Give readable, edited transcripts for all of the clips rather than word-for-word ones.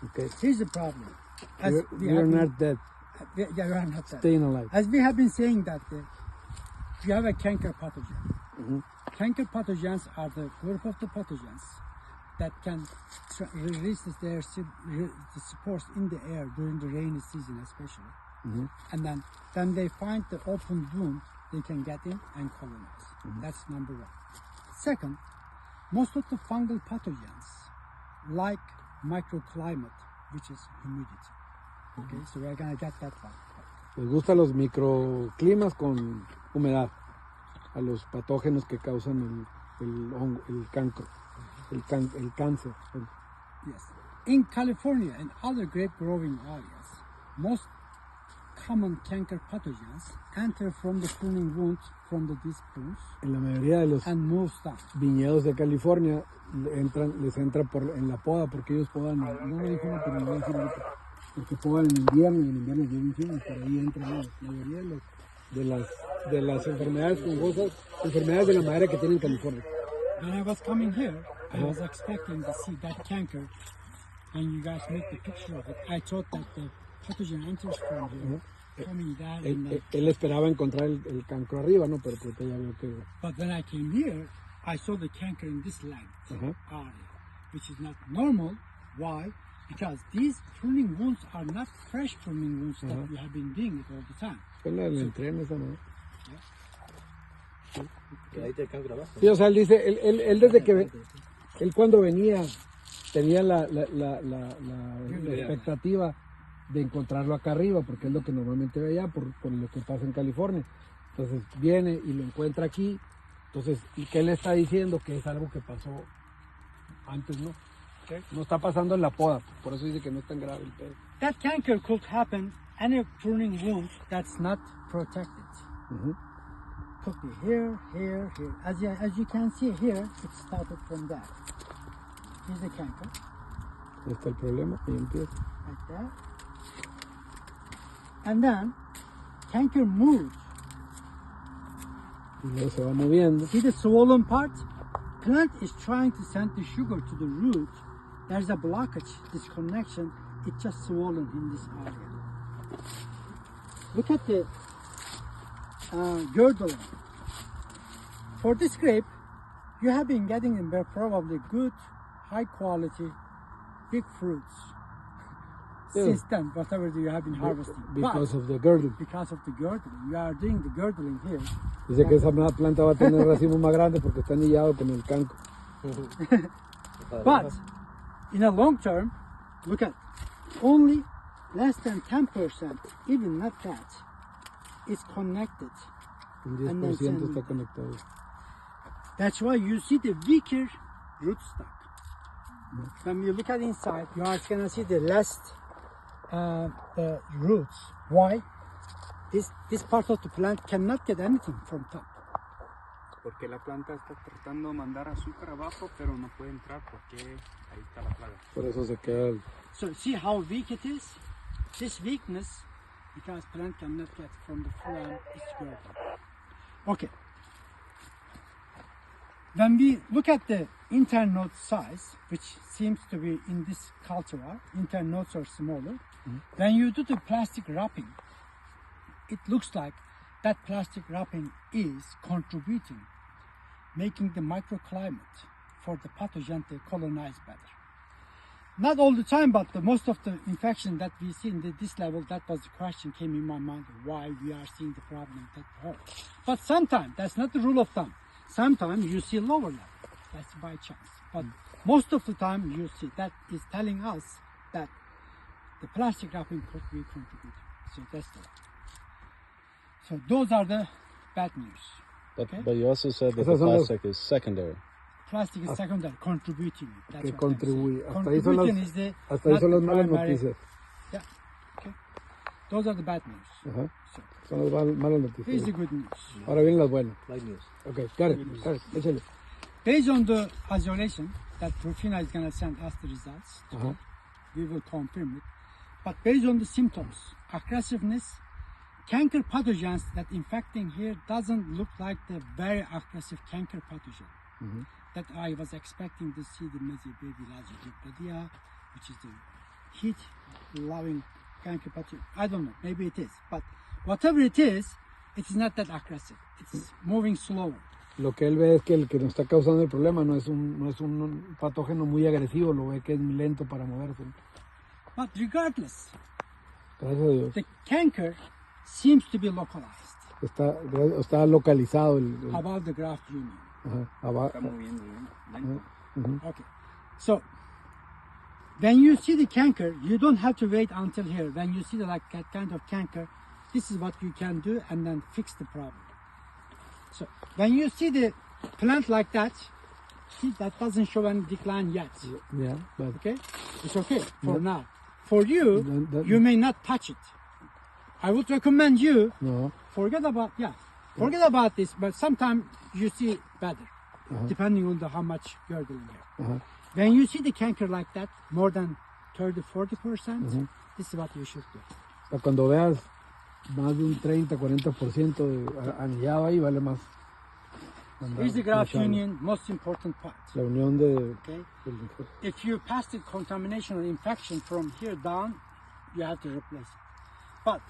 Okay. Here's the problem. You're not dead. Yeah, we are not dead. Staying alive. As we have been saying that you have a canker pathogen. Mm-hmm. Canker pathogens are the group of the pathogens that can release the spores in the air during the rainy season especially. Mm-hmm. And then they find the open wound, they can get in and colonize. Mm-hmm. That's number one. Second, most of the fungal pathogens like microclimate, which is humidity. Okay, so we're gonna get that one. Les gustan los microclimas con humedad, a los patógenos que causan el cancro, el cáncer. Yes. In California and other grape growing areas, most common canker pathogens enter from the pruning wounds from these prunes En la mayoría de los and move down. viñedos de California les entra en la poda, porque ellos podan, no lo dijo, pero no voy a decir ahorita, porque podan en invierno y en invierno llueve encima, y por ahí entran la mayoría de las enfermedades fungosas, enfermedades de la madera que tiene California. When I was coming here, I was expecting to see that canker. When you guys make the picture of it, I thought that the pathogen enters from here, coming down. Él esperaba encontrar el cancro arriba, ¿no? Pero ya veo que... But when I came here, I saw the canker in this length area, which is not normal. Why? Because these pruning wounds are not fresh pruning wounds that we have been doing it all the time. Fue la del entreno esa, ¿no? Sí, o sea, él dice, él desde que, él cuando venía, tenía la expectativa de encontrarlo acá arriba, porque es lo que normalmente ve allá, por lo que pasa en California. Entonces viene y lo encuentra aquí, entonces, ¿y qué le está diciendo? Que es algo que pasó antes, ¿no? No está pasando en la poda, por eso dice que no es tan grave el pedo. That canker could happen any pruning wound that's not protected. Could be here, here, here. As you can see here, it started from there. Here's the canker. Ahí está el problema, ahí empieza. Like that. And then, canker moves. Y luego se va moviendo. See the swollen part? Plant is trying to send the sugar to the root. There's a blockage, disconnection. It's just swollen in this area. Look at the girdle. For this grape, you have been getting in there probably good, high quality, big fruits. Since then, whatever you have been harvesting. Because of the girdle. Because of the girdling. You are doing the girdling here. Dice que esa planta va a tener racimos más grandes porque está anillado con el cancro. But in a long term, look at only less than 10%, even not that, is connected. Un 10% está conectado. That's why you see the weaker rootstock. When you look at inside, you are going to see the less the roots. Why? This part of the plant cannot get anything from top. Porque la planta está tratando de mandar azúcar abajo, pero no puede entrar porque ahí está la plaga. Por eso se queda el... So see how weak it is? This weakness, because plant cannot get from the phloem, is growing. Okay. When we look at the internode size, which seems to be in this cultivar, internodes are smaller. When you do the plastic wrapping, it looks like that plastic wrapping is contributing, making the microclimate for the pathogen to colonize better. Not all the time, but most of the infection that we see in this level, that was the question came in my mind, why we are seeing the problem at that point. But sometimes, that's not the rule of thumb. Sometimes you see lower level, that's by chance. But most of the time you see, that is telling us that the plastic wrapping could be contributing. So that's the So those are the bad news. But you also said that the plastic is secondary. Plastic is secondary, contributing. That's que what contribuye. Hasta ahí son las malas noticias. Yeah, okay. Those are the bad news. Ajá. Son las malas noticias. Here's the good news. Ahora vienen las buenas. Light news. Okay, got it. Échale. Based on the isolation that Rufina is going to send us the results, we will confirm it. But based on the symptoms, aggressiveness, canker pathogens that infecting here doesn't look like the very aggressive canker pathogen that I was expecting to see the Mesobaby which is the heat-loving canker pathogen. I don't know, maybe it is. But whatever it is not that aggressive. It's moving slower. Lo que él ve es que el que nos está causando el problema no es un patógeno muy agresivo, lo ve que es lento para moverse. But regardless, Gracias a Dios. the canker seems to be localized Está localizado el above the graft union. abajo. Está moviendo lento. Okay. So when you see the canker, you don't have to wait until here. When you see that kind of canker, this is what you can do and then fix the problem. So when you see the plant like that, see that doesn't show any decline yet. Yeah, but Okay? It's okay for now. For you, Then- you may not touch it. I would recommend you no. forget about this, but sometimes you see better, depending on how much you're doing here. When you see the canker like that, more than 30-40%, this is what you should do. O sea, cuando veas más de un 30-40% de anillado ahí, vale más. Here's the graft macharlo. union, most important part. La unión de... Okay? If you pass the contamination or infection from here down, you have to replace it. But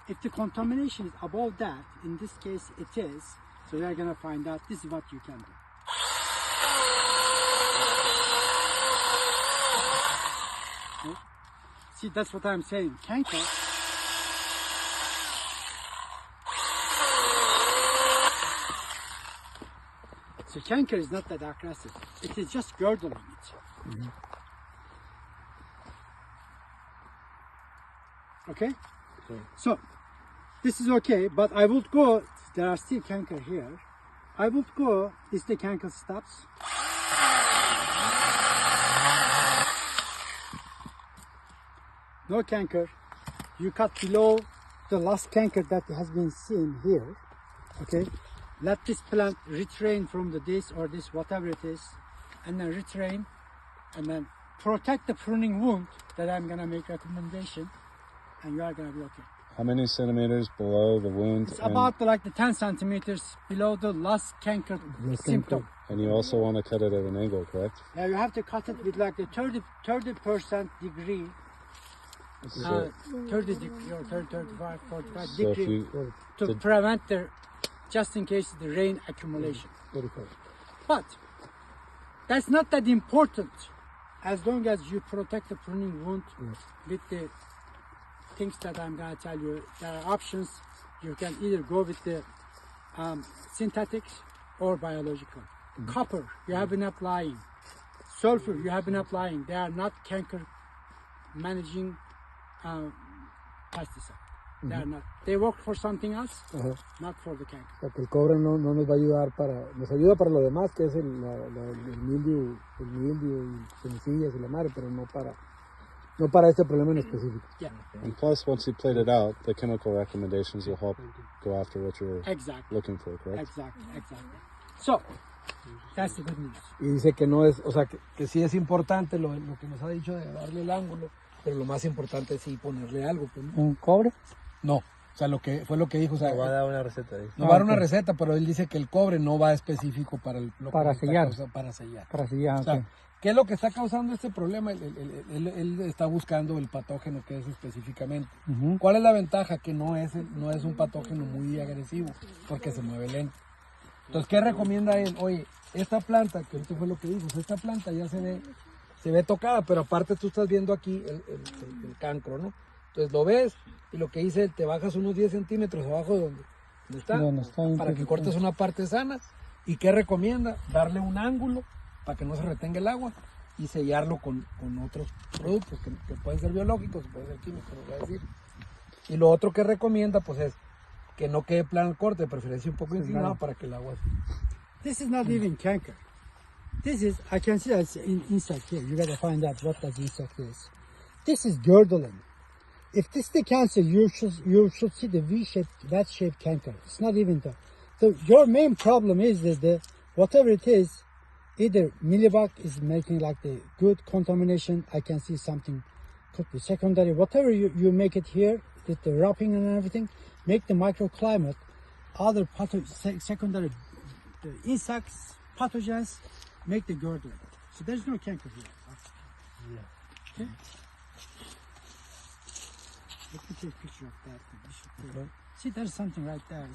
if the contamination is above that, in this case it is, so we are going to find out this is what you can do. Okay? See, that's what I'm saying. Canker. So canker is not that aggressive. It is just girdling it. Okay? So, this is okay, but I would go, there are still canker here. I would go, is the canker stops. No canker. You cut below the last canker that has been seen here. Okay? Let this plant retrain from this or this, whatever it is, and then retrain, and then protect the pruning wound that I'm gonna make recommendation, and you are gonna be okay. How many centimeters below the wound? It's about the 10 centimeters below the last canker symptom. And you also want to cut it at an angle, correct? Yeah, you have to cut it with like the 30% degree, 30 degree or 30, 35, 45 So if degree you, to prevent the, just in case the rain accumulation. But that's not that important as long as you protect the pruning wound with the things that I'm going to tell you. There are options. You can either go with the synthetics or biological. Copper, you have been applying. Sulfur, you have been applying. They are not canker managing pesticide. They are not. They work for something else, not for the canker. O sea, que el cobre no nos va a ayudar nos ayuda para lo demás, que es el mildew y semillas y la madre, pero no para este problema en específico. Yeah, and plus, once you plate it out, the chemical recommendations will help go after what you're exactly. looking for, correct? Exactly. So, that's the good news. Y dice que no es, o sea, que sí es importante lo que nos ha dicho de darle el ángulo, pero lo más importante es sí ponerle algo. Pues, ¿no? ¿Un cobre? No, o sea, lo que dijo, o sea, Nos va a dar una receta ahí. nos va a dar una receta, pero él dice que el cobre no va específico para Para sellar. Para sellar. Para sellar, O sea, ¿qué es lo que está causando este problema? Él está buscando el patógeno que es específicamente. ¿Cuál es la ventaja? Que no es un patógeno muy agresivo, porque se mueve lento. Entonces, ¿qué recomienda él? Oye, esta planta, que ahorita fue lo que dijo, esta planta ya se ve tocada, pero aparte tú estás viendo aquí el cancro, ¿no? Entonces lo ves y lo que dice él, te bajas unos 10 centímetros abajo de donde está para que cortes una parte sana. ¿Y qué recomienda? Darle un ángulo para que no se retenga el agua y sellarlo con otros productos que pueden ser biológicos, pueden ser químicos, lo voy a decir. Y lo otro que recomienda pues es que no quede plano el corte, de preferencia un poco inclinado para que el agua... This is not even canker. This is, I can see that it's insect here. You gotta find out what that insect is. This is girdling. If this is the cancer, you should see the V-shaped canker. It's not even that. So your main problem is that whatever it is, either millibug is making like the good contamination. I can see something could be secondary. Whatever you make it here, with the wrapping and everything, make the microclimate, other secondary insects, pathogens, make the girdle. So there's no canker here. Okay? Let me take a picture of that. You should take- Okay. See, there's something right there.